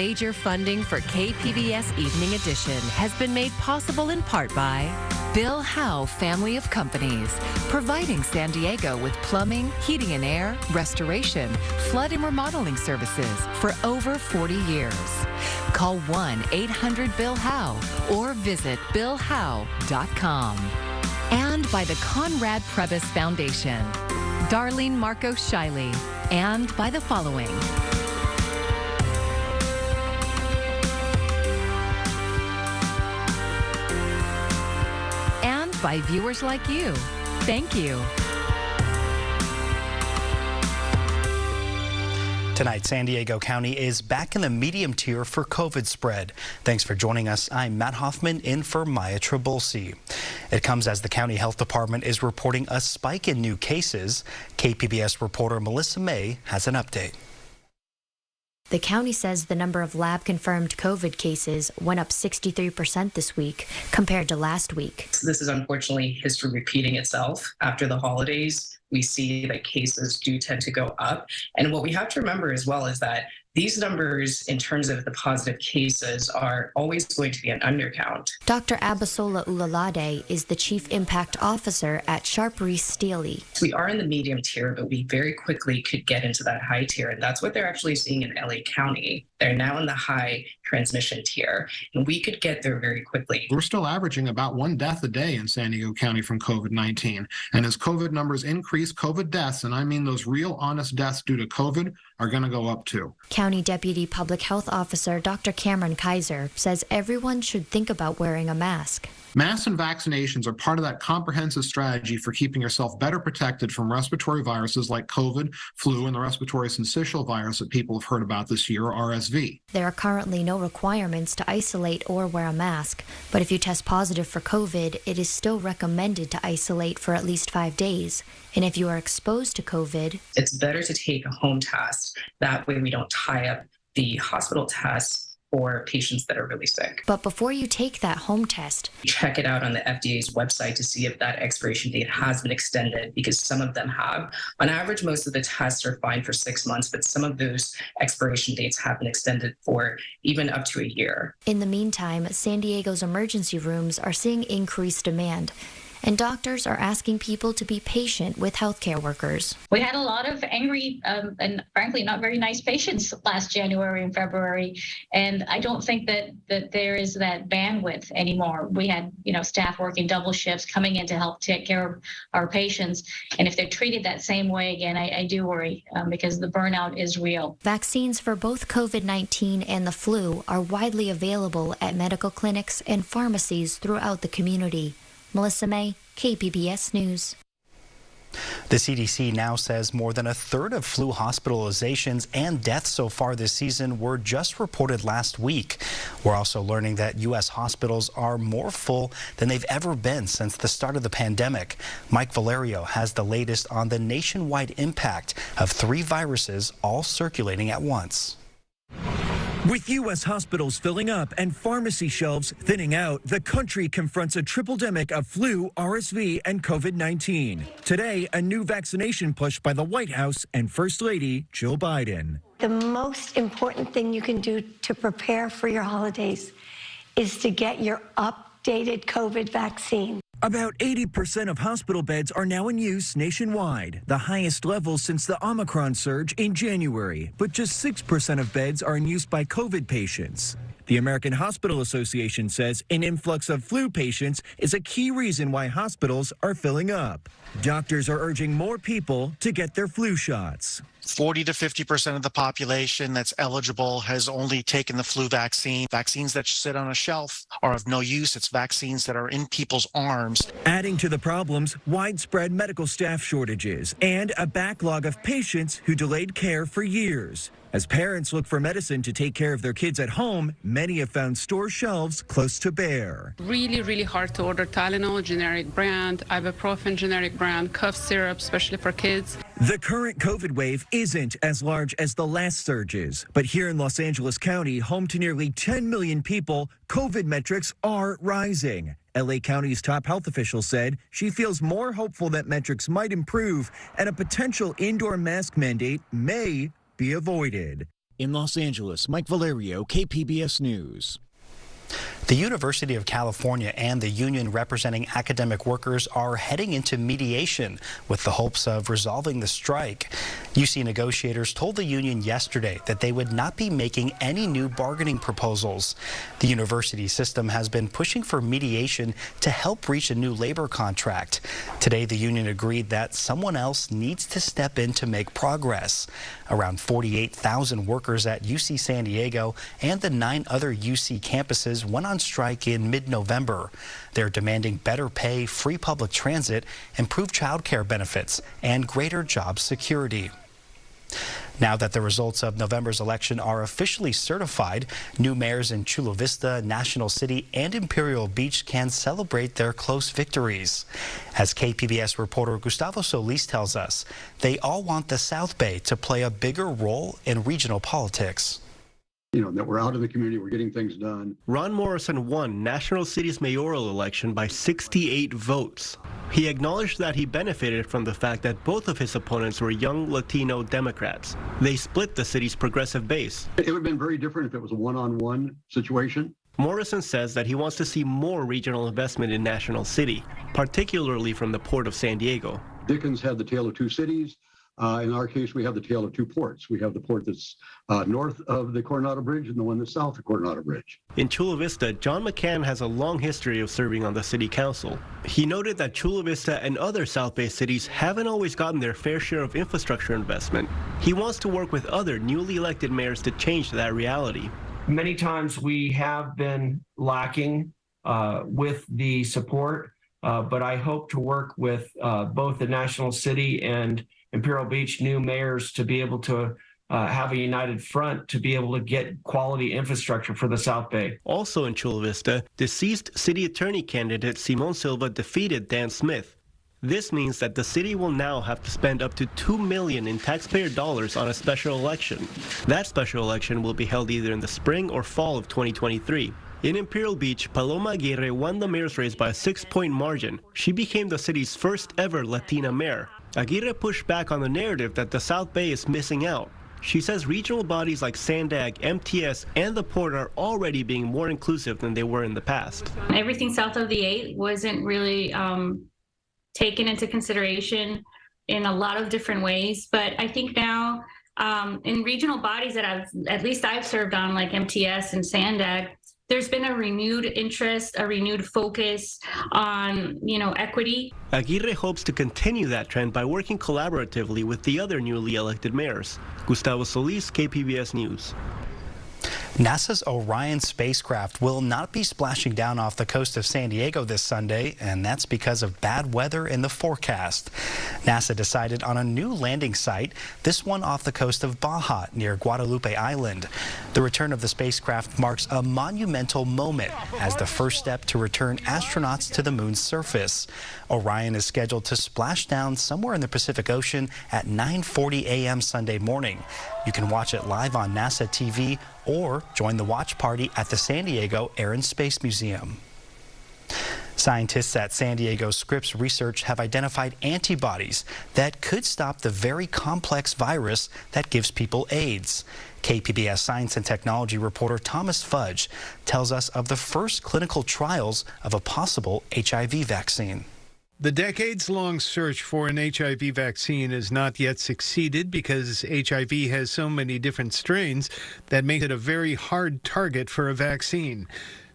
Major funding for KPBS Evening Edition has been made possible in part by Bill Howe Family of Companies, providing San Diego with plumbing, heating and air, restoration, flood and remodeling services for over 40 years. Call 1-800-BILL-HOWE or visit billhowe.com. And by the Conrad Prebys Foundation, Darlene Marco Shiley, and by the following. And by viewers like you. Thank you. Tonight, San Diego County is back in the medium tier for COVID spread. Thanks for joining us. I'm Matt Hoffman in for Maya Trabulsi. It comes as the county health department is reporting a spike in new cases. KPBS reporter Melissa May has an update. The county says the number of lab-confirmed COVID cases went up 63% this week compared to last week. This is unfortunately history repeating itself. After the holidays, we see that cases do tend to go up. And what we have to remember as well is that these numbers, in terms of the positive cases, are always going to be an undercount. Dr. Abasola Ulalade is the Chief Impact Officer at Sharp Reese Steely. We are in the medium tier, but we very quickly could get into that high tier. And that's what they're actually seeing in LA County. They're now in the high transmission tier, and we could get there very quickly. We're still averaging about 1 death a day in San Diego County from COVID-19. And as COVID numbers increase, COVID deaths, and I mean those real honest deaths due to COVID, are going to go up too. County Deputy Public Health Officer Dr. Cameron Kaiser says everyone should think about wearing a mask. Masks and vaccinations are part of that comprehensive strategy for keeping yourself better protected from respiratory viruses like COVID, flu, and the respiratory syncytial virus that people have heard about this year, RSV. There are currently no requirements to isolate or wear a mask, but if you test positive for COVID, it is still recommended to isolate for at least 5 days. And if you are exposed to COVID, it's better to take a home test. That way we don't tie up the hospital tests for patients that are really sick. But before you take that home test, check it out on the FDA's website to see if that expiration date has been extended, because some of them have. On average, most of the tests are fine for 6 months, but some of those expiration dates have been extended for even up to a year. In the meantime, San Diego's emergency rooms are seeing increased demand, and doctors are asking people to be patient with healthcare workers. We had a lot of angry and frankly not very nice patients last January and February, and I don't think that there is that bandwidth anymore. We had staff working double shifts coming in to help take care of our patients, and if they're treated that same way again, I do worry because the burnout is real. Vaccines for both COVID-19 and the flu are widely available at medical clinics and pharmacies throughout the community. Melissa May, KPBS News. The CDC now says more than a third of flu hospitalizations and deaths so far this season were just reported last week. We're also learning that U.S. hospitals are more full than they've ever been since the start of the pandemic. Mike Valerio has the latest on the nationwide impact of 3 viruses all circulating at once. With U.S. hospitals filling up and pharmacy shelves thinning out, the country confronts a triple-demic of flu, RSV, and COVID-19. Today, a new vaccination push by the White House and First Lady Jill Biden. The most important thing you can do to prepare for your holidays is to get your updated COVID vaccine. About 80% of hospital beds are now in use nationwide, the highest level since the Omicron surge in January. But just 6% of beds are in use by COVID patients. The American Hospital Association says an influx of flu patients is a key reason why hospitals are filling up. Doctors are urging more people to get their flu shots. 40 to 50% of the population that's eligible has only taken the flu vaccine. Vaccines that sit on a shelf are of no use. It's vaccines that are in people's arms. Adding to the problems, widespread medical staff shortages and a backlog of patients who delayed care for years. As parents look for medicine to take care of their kids at home, many have found store shelves close to bare. Really hard to order Tylenol, generic brand, ibuprofen, generic brand, cough syrup, especially for kids. The current COVID wave isn't as large as the last surges, but here in Los Angeles County, home to nearly 10 million people, COVID metrics are rising. LA County's top health official said she feels more hopeful that metrics might improve and a potential indoor mask mandate may be avoided. In Los Angeles, Mike Valerio, KPBS News. The University of California and the union representing academic workers are heading into mediation with the hopes of resolving the strike. UC negotiators told the union yesterday that they would not be making any new bargaining proposals. The university system has been pushing for mediation to help reach a new labor contract. Today, the union agreed that someone else needs to step in to make progress. Around 48,000 workers at UC San Diego and the 9 other UC campuses went on strike in mid-November. They're demanding better pay, free public transit, improved child care benefits, and greater job security. Now that the results of November's election are officially certified, new mayors in Chula Vista, National City, and Imperial Beach can celebrate their close victories. As KPBS reporter Gustavo Solis tells us, they all want the South Bay to play a bigger role in regional politics. That we're out in the community, we're getting things done. Ron Morrison won National City's mayoral election by 68 votes. He acknowledged that he benefited from the fact that both of his opponents were young Latino Democrats. They split the city's progressive base. It would have been very different if it was a one-on-one situation. Morrison says that he wants to see more regional investment in National City, particularly from the Port of San Diego. Dickens had the tale of two cities. In our case, we have the tale of two ports. We have the port that's north of the Coronado Bridge and the one that's south of Coronado Bridge. In Chula Vista, John McCann has a long history of serving on the city council. He noted that Chula Vista and other South Bay cities haven't always gotten their fair share of infrastructure investment. He wants to work with other newly elected mayors to change that reality. Many times we have been lacking with the support, but I hope to work with both the National City and Imperial Beach new mayors to be able to have a united front to be able to get quality infrastructure for the South Bay. Also in Chula Vista, deceased city attorney candidate Simon Silva defeated Dan Smith. This means that the city will now have to spend up to $2 million in taxpayer dollars on a special election. That special election will be held either in the spring or fall of 2023. In Imperial Beach, Paloma Aguirre won the mayor's race by a 6-point margin. She became the city's first ever Latina mayor. Aguirre pushed back on the narrative that the South Bay is missing out. She says regional bodies like SANDAG, MTS, and the Port are already being more inclusive than they were in the past. Everything south of the 8 wasn't really taken into consideration in a lot of different ways, but I think now in regional bodies that I've served on, like MTS and SANDAG, there's been a renewed interest, a renewed focus on, equity. Aguirre hopes to continue that trend by working collaboratively with the other newly elected mayors. Gustavo Solis, KPBS News. NASA's Orion spacecraft will not be splashing down off the coast of San Diego this Sunday, and that's because of bad weather in the forecast. NASA decided on a new landing site, this one off the coast of Baja near Guadalupe Island. The return of the spacecraft marks a monumental moment as the first step to return astronauts to the moon's surface. Orion is scheduled to splash down somewhere in the Pacific Ocean at 9:40 a.m. Sunday morning. You can watch it live on NASA TV or join the watch party at the San Diego Air and Space Museum. Scientists at San Diego Scripps Research have identified antibodies that could stop the very complex virus that gives people AIDS. KPBS science and technology reporter Thomas Fudge tells us of the first clinical trials of a possible HIV vaccine. The decades-long search for an HIV vaccine has not yet succeeded because HIV has so many different strains that make it a very hard target for a vaccine.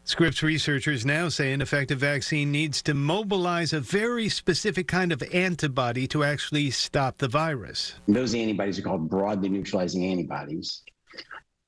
Scripps researchers now say an effective vaccine needs to mobilize a very specific kind of antibody to actually stop the virus. Those antibodies are called broadly neutralizing antibodies.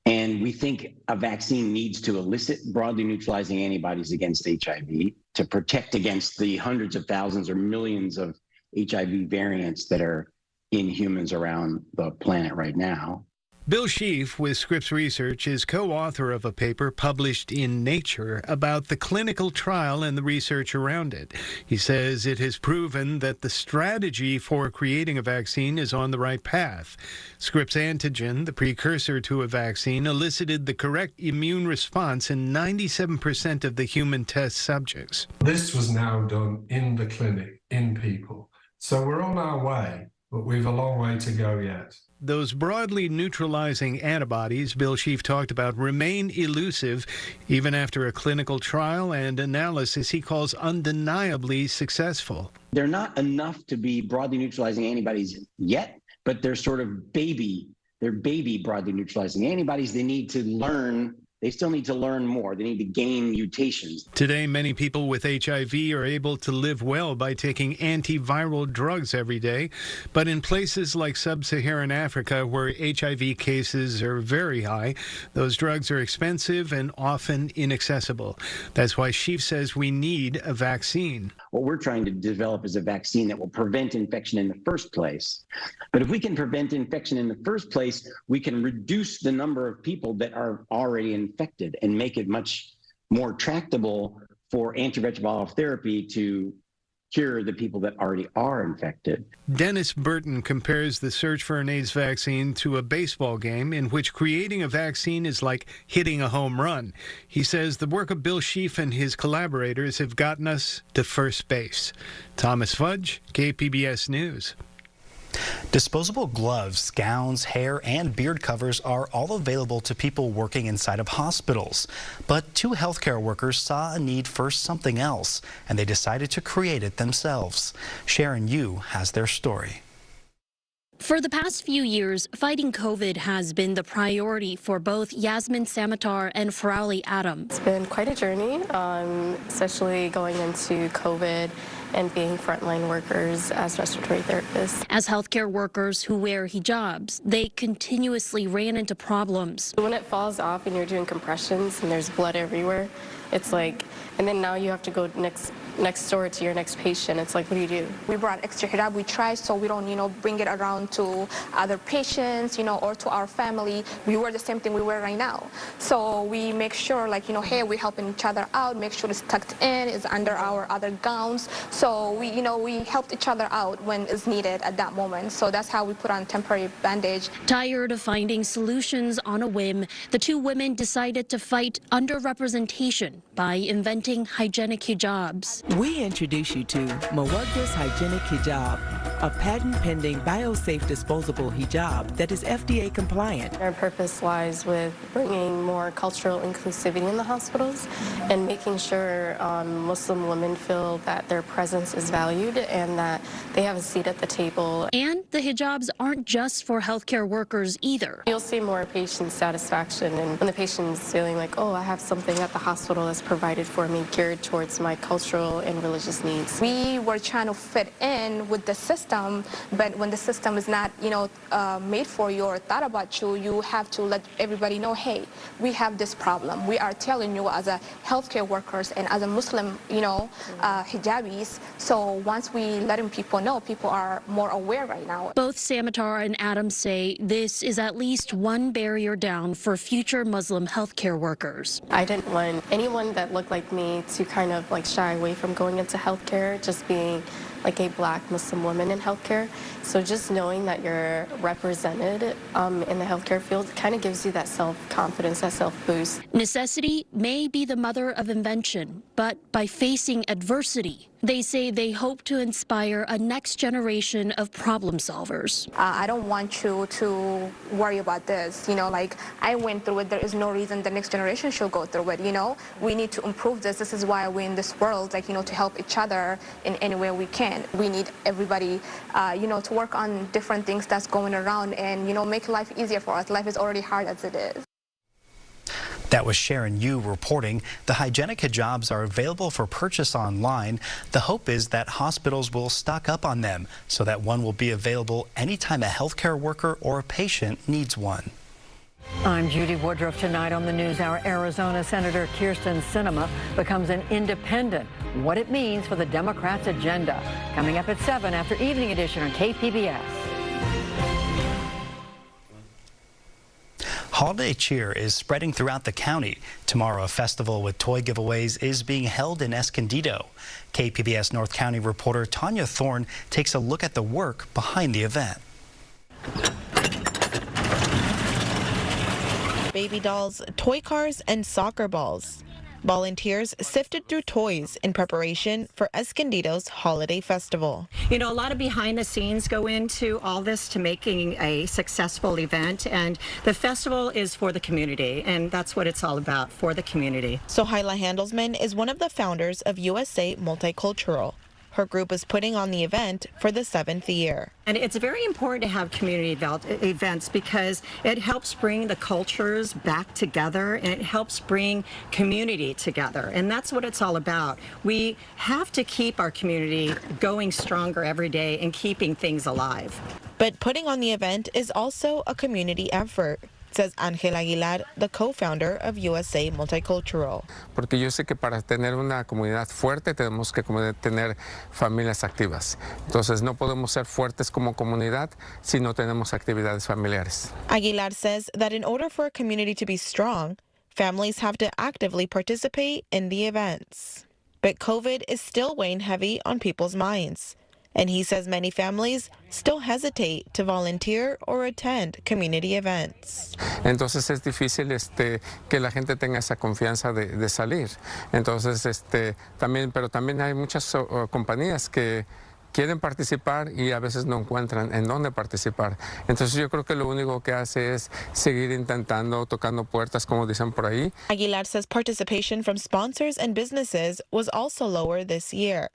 And we think a vaccine needs to elicit broadly neutralizing antibodies against HIV to protect against the hundreds of thousands or millions of HIV variants that are in humans around the planet right now. Bill Sheaf with Scripps Research is co-author of a paper published in Nature about the clinical trial and the research around it. He says it has proven that the strategy for creating a vaccine is on the right path. Scripps antigen, the precursor to a vaccine, elicited the correct immune response in 97% of the human test subjects. This was now done in the clinic, in people. So we're on our way, but we've a long way to go yet. those broadly neutralizing antibodies Bill Schief talked about remain elusive even after a clinical trial and analysis he calls undeniably successful. They're not enough to be broadly neutralizing antibodies yet, but they're sort of baby broadly neutralizing antibodies. They need to learn. They still need to learn more. They need to gain mutations. Today, many people with HIV are able to live well by taking antiviral drugs every day. But in places like sub-Saharan Africa, where HIV cases are very high, those drugs are expensive and often inaccessible. That's why Schief says we need a vaccine. What we're trying to develop is a vaccine that will prevent infection in the first place. But if we can prevent infection in the first place, we can reduce the number of people that are already infected and make it much more tractable for antiretroviral therapy to cure the people that already are infected. Dennis Burton compares the search for an AIDS vaccine to a baseball game in which creating a vaccine is like hitting a home run. He says the work of Bill Schief and his collaborators have gotten us to first base. Thomas Fudge, KPBS News. Disposable gloves, gowns, hair, and beard covers are all available to people working inside of hospitals. But two healthcare workers saw a need for something else, and they decided to create it themselves. Sharon Yu has their story. For the past few years, fighting COVID has been the priority for both Yasmin Samatar and Frowley Adam. It's been quite a journey, especially going into COVID and being frontline workers as respiratory therapists. As healthcare workers who wear hijabs, they continuously ran into problems. When it falls off and you're doing compressions and there's blood everywhere, it's like, and then now you have to go next door to your next patient. It's like, what do you do? We brought extra hijab. We try so we don't, bring it around to other patients, or to our family. We wear the same thing we wear right now. So we make sure, hey, we're helping each other out, make sure it's tucked in, it's under our other gowns. So we helped each other out when it's needed at that moment. So that's how we put on temporary bandage. Tired of finding solutions on a whim, the two women decided to fight underrepresentation by inventing hygienic hijabs. We introduce you to Mawagda's Hygienic Hijab, a patent-pending biosafe disposable hijab that is FDA compliant. Our purpose lies with bringing more cultural inclusivity in the hospitals and making sure Muslim women feel that their presence is valued and that they have a seat at the table. And the hijabs aren't just for healthcare workers either. You'll see more patient satisfaction, and when the patient's feeling like, oh, I have something at the hospital that's provided for me geared towards my cultural and religious needs. We were trying to fit in with the system, but when the system is not, made for you or thought about you, you have to let everybody know, hey, we have this problem. We are telling you as a healthcare workers and as a Muslim, hijabis. So once we letting people know, people are more aware right now. Both Samatar and Adams say this is at least one barrier down for future Muslim healthcare workers. I didn't want anyone that looked like me to kind of shy away from going into healthcare, just being like a Black Muslim woman in healthcare. So just knowing that you're represented in the healthcare field kind of gives you that self-confidence, that self-boost. Necessity may be the mother of invention, but by facing adversity, they say they hope to inspire a next generation of problem solvers. I don't want you to worry about this. I went through it. There is no reason the next generation should go through it. We need to improve this. This is why we're in this world, to help each other in any way we can. We need everybody, to work on different things that's going around and, make life easier for us. Life is already hard as it is. That was Sharon Yu reporting. The hygienic hijabs are available for purchase online. The hope is that hospitals will stock up on them so that one will be available anytime a healthcare worker or a patient needs one. I'm Judy Woodruff. Tonight on the NewsHour, Arizona Senator Kyrsten Sinema becomes an independent. What it means for the Democrats' agenda. Coming up at 7 after Evening Edition on KPBS. Holiday cheer is spreading throughout the county. Tomorrow, a festival with toy giveaways is being held in Escondido. KPBS North County reporter Tanya Thorne takes a look at the work behind the event. Baby dolls, toy cars, and soccer balls. Volunteers sifted through toys in preparation for Escondido's holiday festival. You know, a lot of behind the scenes go into all this to making a successful event, and the festival is for the community, and that's what it's all about, for the community. Sohaila Handelsman is one of the founders of USA Multicultural. Her group is putting on the event for the 7th year. And it's very important to have community events because it helps bring the cultures back together and it helps bring community together. And that's what it's all about. We have to keep our community going stronger every day and keeping things alive. But putting on the event is also a community effort, says Ángel Aguilar, the co-founder of USA Multicultural. Porque yo sé que para tener una comunidad fuerte tenemos que tener familias activas. Entonces no podemos ser fuertes como comunidad si no tenemos actividades familiares. Aguilar says that in order for a community to be strong, families have to actively participate in the events. But COVID is still weighing heavy on people's minds. And he says many families still hesitate to volunteer or attend community events. Entonces es difícil que la gente tenga esa confianza de salir. Entonces pero también hay muchas compañías que quieren participar y a veces no encuentran en dónde participar. Entonces yo creo que lo único que hace es seguir intentando, tocando puertas, como dicen por ahí. Aguilar says participation from sponsors and businesses was also lower this year,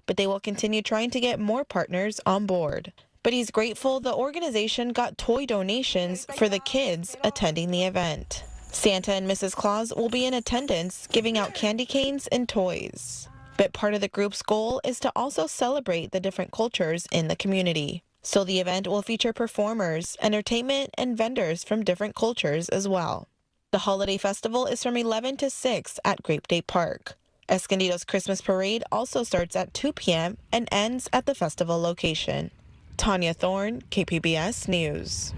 but they will continue trying to get more partners on board. But he's grateful the organization got toy donations for the kids attending the event. Santa and Mrs. Claus will be in attendance, giving out candy canes and toys. But part of the group's goal is to also celebrate the different cultures in the community. So the event will feature performers, entertainment, and vendors from different cultures as well. The holiday festival is from 11 to 6 at Grape Day Park. Escondido's Christmas parade also starts at 2 p.m. and ends at the festival location. Tanya Thorne, KPBS News.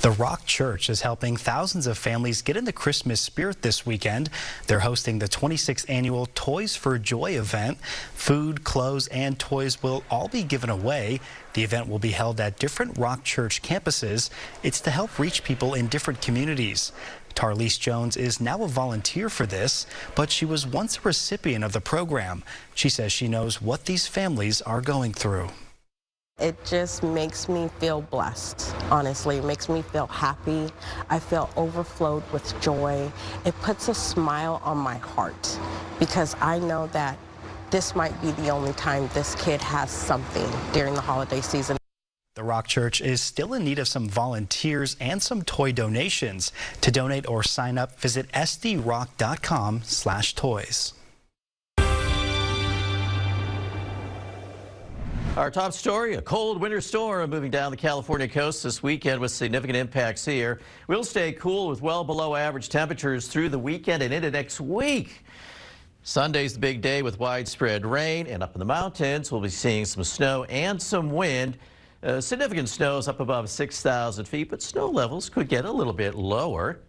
The Rock Church is helping thousands of families get in the Christmas spirit this weekend. They're hosting the 26th annual Toys for Joy event. Food, clothes, and toys will all be given away. The event will be held at different Rock Church campuses. It's to help reach people in different communities. Tarlise Jones is now a volunteer for this, but she was once a recipient of the program. She says she knows what these families are going through. It just makes me feel blessed, honestly. It makes me feel happy. I feel overflowed with joy. It puts a smile on my heart because I know that this might be the only time this kid has something during the holiday season. The Rock Church is still in need of some volunteers and some toy donations. To donate or sign up, visit sdrock.com/toys. Our top story, a cold winter storm moving down the California coast this weekend with significant impacts here. We'll stay cool with well below average temperatures through the weekend and into next week. Sunday's the big day with widespread rain, and up in the mountains we'll be seeing some snow and some wind. Significant snows up above 6,000 feet, but snow levels could get a little bit lower.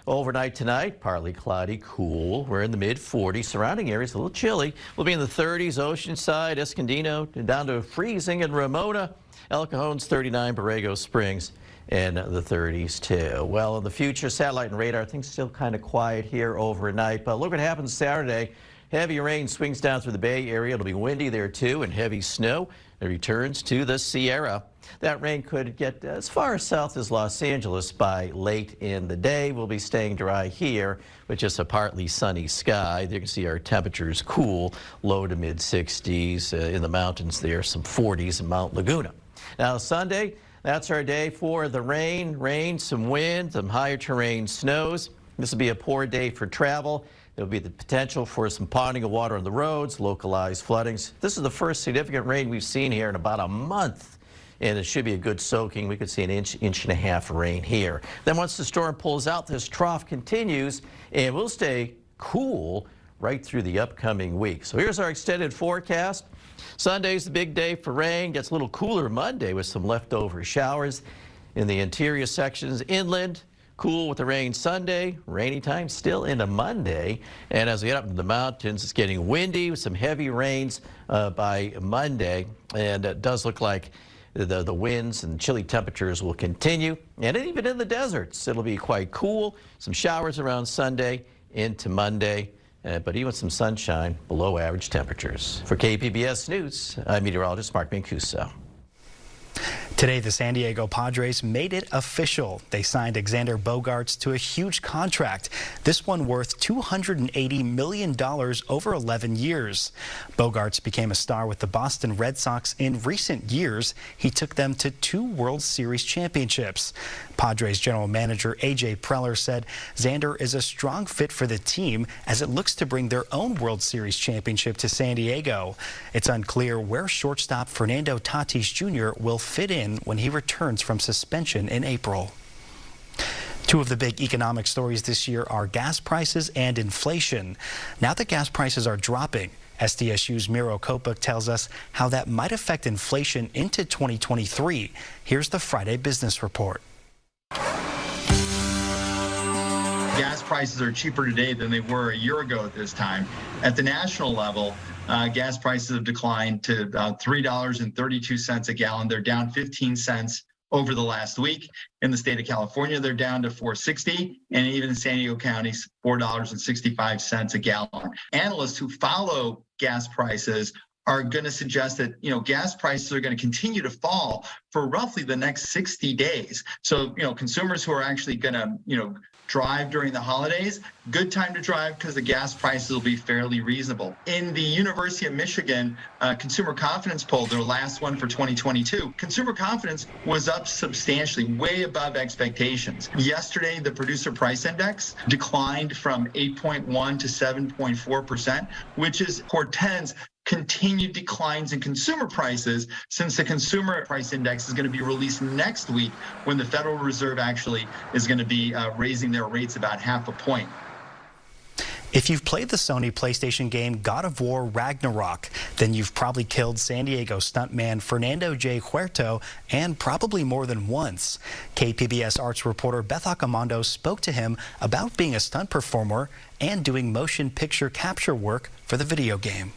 Overnight tonight, partly cloudy, cool. We're in the mid-40s. Surrounding areas a little chilly. We'll be in the 30s, Oceanside, Escondido, down to freezing in Ramona. El Cajon's 39, Borrego Springs in the 30s too. Well, in the future, satellite and radar, things still kind of quiet here overnight. But look what happens Saturday. Heavy rain swings down through the Bay Area. It'll be windy there too, and heavy snow. It returns to the Sierra. That rain could get as far south as Los Angeles by late in the day. We'll be staying dry here with just a partly sunny sky. You can see our temperatures cool, low to mid 60s. In the mountains there, some 40s in Mount Laguna. Now Sunday, that's our day for the rain, some wind, some higher terrain snows. This will be a poor day for travel. There'll be the potential for some ponding of water on the roads, localized floodings. This is the first significant rain we've seen here in about a month, and it should be a good soaking. We could see an inch and a half rain here. Then once the storm pulls out, this trough continues, and we'll stay cool right through the upcoming week. So here's our extended forecast. Sunday's the big day for rain. Gets a little cooler Monday with some leftover showers in the interior sections inland. Cool with the rain Sunday, rainy time still into Monday. And as we get up into the mountains, it's getting windy with some heavy rains by Monday. And it does look like the winds and chilly temperatures will continue. And even in the deserts, it'll be quite cool. Some showers around Sunday into Monday, but even with some sunshine, below average temperatures. For KPBS News, I'm meteorologist Mark Mancuso. Today, the San Diego Padres made it official. They signed Xander Bogaerts to a huge contract, this one worth $280 million over 11 years. Bogaerts became a star with the Boston Red Sox in recent years. He took them to 2 World Series championships. Padres general manager A.J. Preller said Xander is a strong fit for the team as it looks to bring their own World Series championship to San Diego. It's unclear where shortstop Fernando Tatis Jr. will fit in when he returns from suspension in April. 2 of the big economic stories this year are gas prices and inflation. Now that gas prices are dropping, SDSU's Miro Kopuk tells us how that might affect inflation into 2023. Here's the Friday Business Report. Gas prices are cheaper today than they were a year ago at this time. At the national level, gas prices have declined to $3.32 a gallon. They're down 15 cents over the last week. In the state of California, they're down to $4.60, and even in San Diego County, $4.65 a gallon. Analysts who follow gas prices are going to suggest that, gas prices are going to continue to fall for roughly the next 60 days. So, consumers who are actually going to, drive during the holidays, good time to drive because the gas prices will be fairly reasonable. In the University of Michigan Consumer Confidence Poll, their last one for 2022, consumer confidence was up substantially, way above expectations. Yesterday, the Producer Price Index declined from 8.1 to 7.4%, which portends continued declines in consumer prices, since the Consumer Price Index is going to be released next week when the Federal Reserve actually is going to be raising their rates about half a point. If you've played the Sony PlayStation game God of War Ragnarok, then you've probably killed San Diego stuntman Fernando J. Huerto, and probably more than once. KPBS arts reporter Beth Accomando spoke to him about being a stunt performer and doing motion picture capture work for the video game.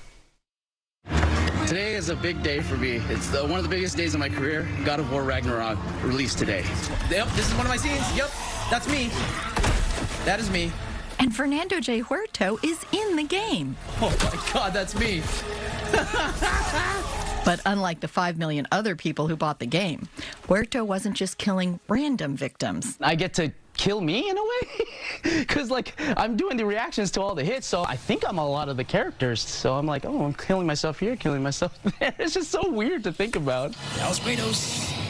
Today is a big day for me. It's one of the biggest days of my career. God of War Ragnarok released today. Yep, this is one of my scenes. Yep, that's me. That is me. And Fernando J. Huerto is in the game. Oh my God, that's me. But unlike the 5 million other people who bought the game, Huerto wasn't just killing random victims. I get to kill me in a way, because I'm doing the reactions to all the hits, so I think I'm a lot of the characters. So I'm like, oh, I'm killing myself here, killing myself there. It's just so weird to think about.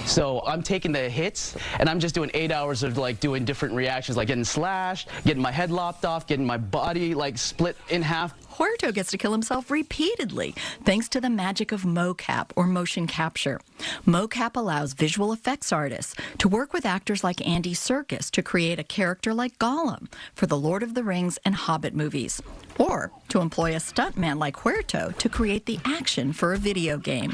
So I'm taking the hits, and I'm just doing 8 hours of doing different reactions, like getting slashed, getting my head lopped off, getting my body split in half. Huerto gets to kill himself repeatedly, thanks to the magic of mocap, or motion capture. Mocap allows visual effects artists to work with actors like Andy Serkis to create a character like Gollum for the Lord of the Rings and Hobbit movies, or to employ a stuntman like Huerto to create the action for a video game.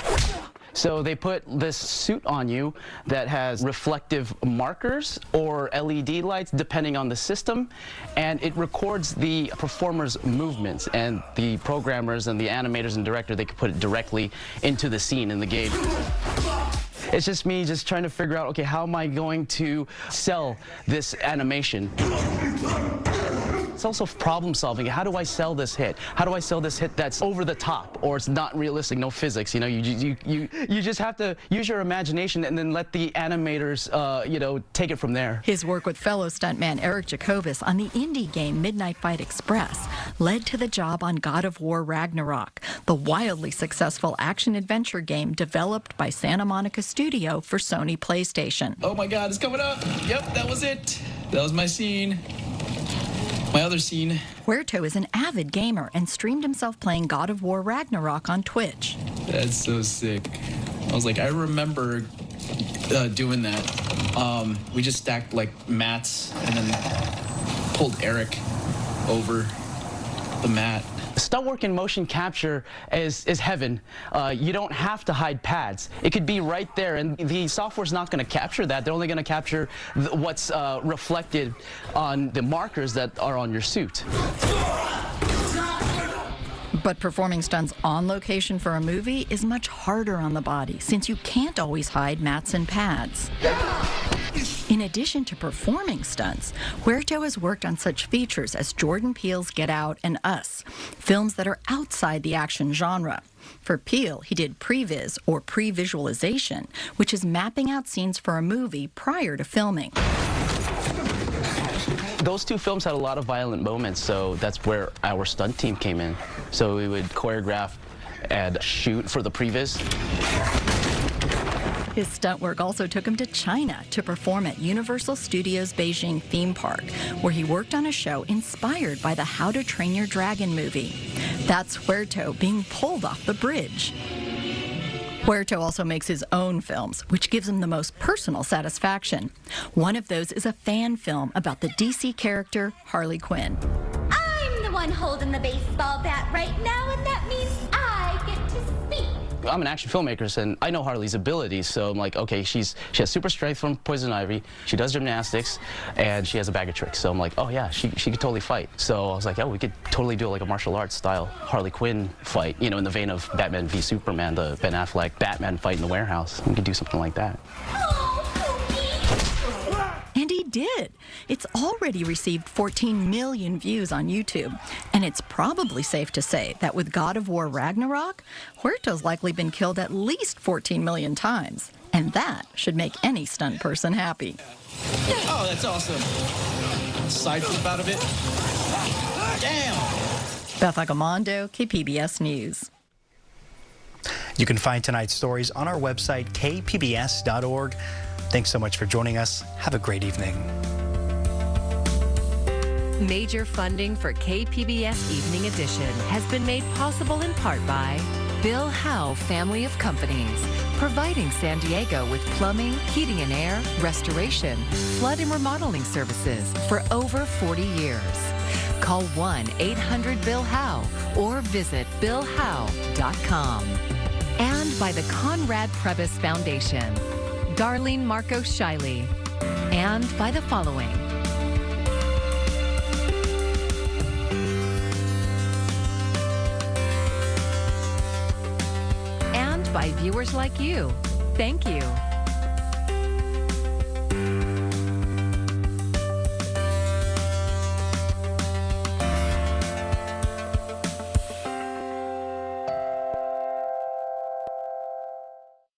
So they put this suit on you that has reflective markers or LED lights, depending on the system, and it records the performer's movements, and the programmers and the animators and director, they can put it directly into the scene in the game. It's just me trying to figure out, okay, how am I going to sell this animation? It's also problem solving. How do I sell this hit? How do I sell this hit that's over the top, or it's not realistic, no physics? You just have to use your imagination and then let the animators, take it from there. His work with fellow stuntman Eric Jacobus on the indie game Midnight Fight Express led to the job on God of War Ragnarok, the wildly successful action-adventure game developed by Santa Monica Studio for Sony PlayStation. Oh my God, it's coming up. Yep, that was it. That was my scene. My other scene. Huerto is an avid gamer and streamed himself playing God of War Ragnarok on Twitch. That's so sick. I remember doing that. We just stacked mats and then pulled Eric over the mat. Stunt work in motion capture is heaven. You don't have to hide pads. It could be right there, and the software's not going to capture that. They're only going to capture what's reflected on the markers that are on your suit. But performing stunts on location for a movie is much harder on the body, since you can't always hide mats and pads. In addition to performing stunts, Huerto has worked on such features as Jordan Peele's Get Out and Us, films that are outside the action genre. For Peele, he did previs or pre-visualization, which is mapping out scenes for a movie prior to filming. Those two films had a lot of violent moments, so that's where our stunt team came in. So we would choreograph and shoot for the previs. His stunt work also took him to China to perform at Universal Studios Beijing theme park, where he worked on a show inspired by the How to Train Your Dragon movie. That's Huerto being pulled off the bridge. Huerto also makes his own films, which gives him the most personal satisfaction. One of those is a fan film about the DC character Harley Quinn. I'm the one holding the baseball bat right now, and that means I get to speak. I'm an action filmmaker, and I know Harley's abilities, so I'm like, okay, she has super strength from Poison Ivy, she does gymnastics, and she has a bag of tricks. So I'm like, oh yeah, she could totally fight. So I was like, oh, we could totally do like a martial arts style Harley Quinn fight, you know, in the vein of Batman v Superman, the Ben Affleck Batman fight in the warehouse. We could do something like that. And he did. It's already received 14 million views on YouTube. And it's probably safe to say that with God of War Ragnarok, Huerto's likely been killed at least 14 million times. And that should make any stunt person happy. Oh, that's awesome. Side flip out of it. Damn! Beth Agamondo, KPBS News. You can find tonight's stories on our website, kpbs.org. Thanks so much for joining us. Have a great evening. Major funding for KPBS Evening Edition has been made possible in part by Bill Howe Family of Companies, providing San Diego with plumbing, heating and air, restoration, flood and remodeling services for over 40 years. Call 1-800-BILL-HOWE or visit billhowe.com. And by the Conrad Prebys Foundation, Darlene Marco Shiley, and by the following. And by viewers like you. Thank you.